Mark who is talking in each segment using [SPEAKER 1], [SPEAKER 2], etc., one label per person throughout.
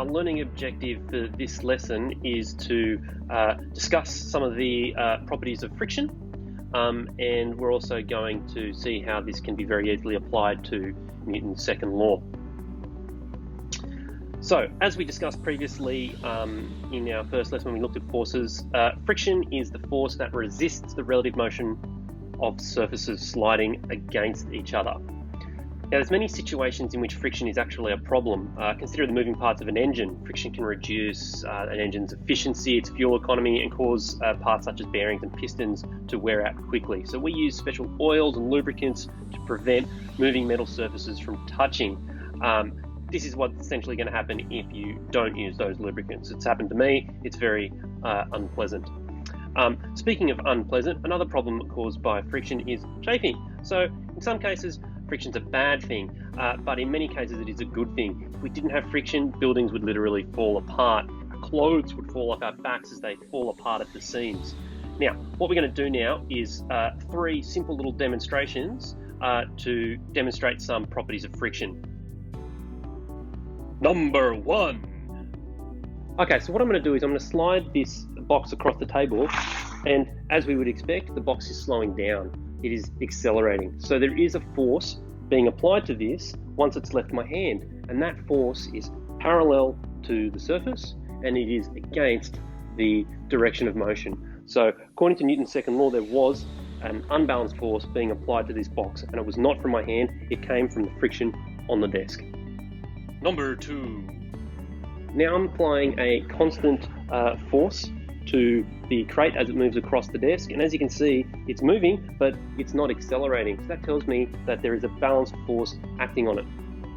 [SPEAKER 1] our learning objective for this lesson is to discuss some of the properties of friction, and we're also going to see how this can be very easily applied to Newton's second law. So, as we discussed previously in our first lesson when we looked at forces, friction is the force that resists the relative motion of surfaces sliding against each other. Now, there's many situations in which friction is actually a problem. Consider the moving parts of an engine. Friction can reduce an engine's efficiency, its fuel economy, and cause parts such as bearings and pistons to wear out quickly. So we use special oils and lubricants to prevent moving metal surfaces from touching. This is what's essentially going to happen if you don't use those lubricants. It's happened to me. It's very unpleasant. Speaking of unpleasant, another problem caused by friction is chafing. So in some cases, friction's a bad thing, but in many cases it is a good thing. If we didn't have friction, buildings would literally fall apart. Our clothes would fall off our backs as they fall apart at the seams. Now, what we're going to do now is 3 simple little demonstrations to demonstrate some properties of friction. Number 1. Okay, so what I'm going to do is I'm going to slide this box across the table, and as we would expect, the box is slowing down. It is accelerating. So there is a force being applied to this once it's left my hand, and that force is parallel to the surface and it is against the direction of motion. So according to Newton's second law, there was an unbalanced force being applied to this box, and it was not from my hand, it came from the friction on the desk. Number 2. Now I'm applying a constant force to the crate as it moves across the desk, and as you can see, it's moving, but it's not accelerating. So that tells me that there is a balanced force acting on it.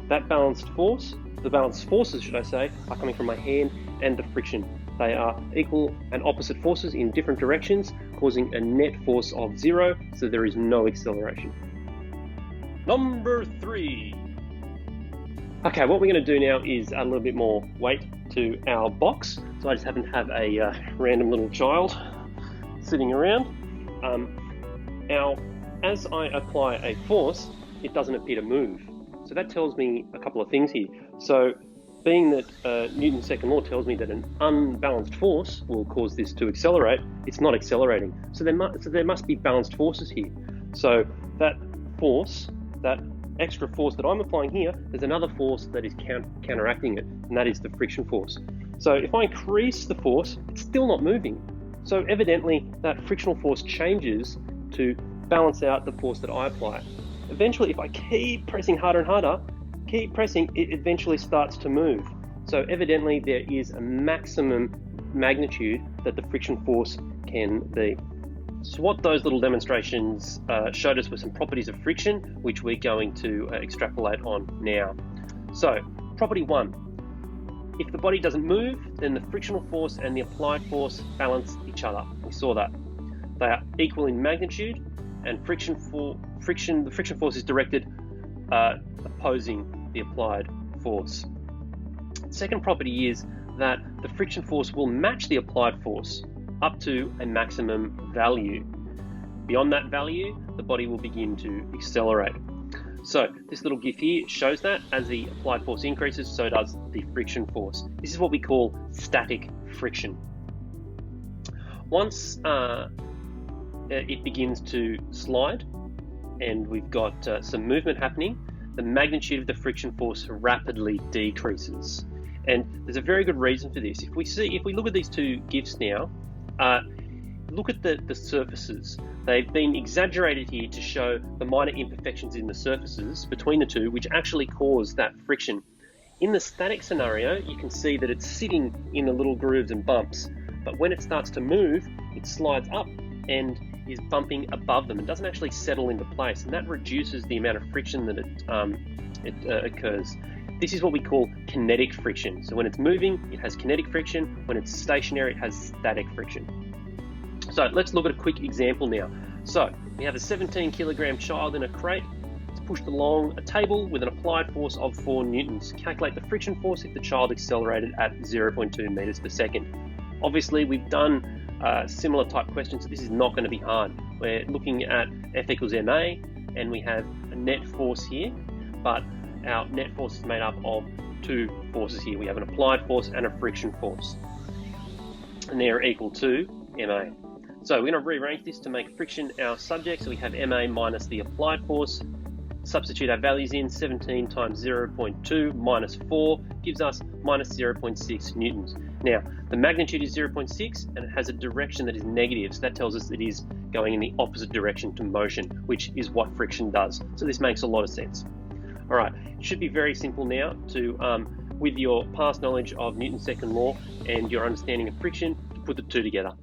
[SPEAKER 1] That balanced force, the balanced forces, should I say, are coming from my hand and the friction. They are equal and opposite forces in different directions, causing a net force of 0, so there is no acceleration. Number 3. Okay, what we're going to do now is add a little bit more weight to our box. So I just happen to have a random little child sitting around. Now, as I apply a force, it doesn't appear to move. So that tells me a couple of things here. So being that Newton's second law tells me that an unbalanced force will cause this to accelerate, it's not accelerating. So there must be balanced forces here. So that force, that extra force that I'm applying here, there's another force that is counteracting it, and that is the friction force. So if I increase the force, it's still not moving. So evidently that frictional force changes to balance out the force that I apply. Eventually, if I keep pressing harder and harder, keep pressing, it eventually starts to move. So evidently there is a maximum magnitude that the friction force can be. So what those little demonstrations showed us were some properties of friction, which we're going to extrapolate on now. So, property 1. If the body doesn't move, then the frictional force and the applied force balance each other. We saw that. They are equal in magnitude, and the friction force is directed opposing the applied force. Second property is that the friction force will match the applied force up to a maximum value. Beyond that value, the body will begin to accelerate. So this little GIF here shows that as the applied force increases, so does the friction force. This is what we call static friction. Once it begins to slide and we've got some movement happening, the magnitude of the friction force rapidly decreases. And there's a very good reason for this. If we look at these 2 GIFs now, look at the surfaces. They've been exaggerated here to show the minor imperfections in the surfaces between the 2, which actually cause that friction. In the static scenario, you can see that it's sitting in the little grooves and bumps, but when it starts to move, it slides up and is bumping above them. It doesn't actually settle into place, and that reduces the amount of friction that it occurs. This is what we call kinetic friction. So when it's moving, it has kinetic friction. When it's stationary, it has static friction. So let's look at a quick example now. So we have a 17 kilogram child in a crate. It's pushed along a table with an applied force of 4 newtons. Calculate the friction force if the child accelerated at 0.2 meters per second. Obviously, we've done similar type questions, so this is not going to be hard. We're looking at F equals ma, and we have a net force here, but our net force is made up of two forces here. We have an applied force and a friction force, and they're equal to MA. So we're going to rearrange this to make friction our subject. So we have MA minus the applied force. Substitute our values in. 17 times 0.2 minus 4 gives us minus 0.6 newtons. Now, the magnitude is 0.6 and it has a direction that is negative. So that tells us it is going in the opposite direction to motion, which is what friction does. So this makes a lot of sense. All right, it should be very simple now to, with your past knowledge of Newton's second law and your understanding of friction, to put the two together.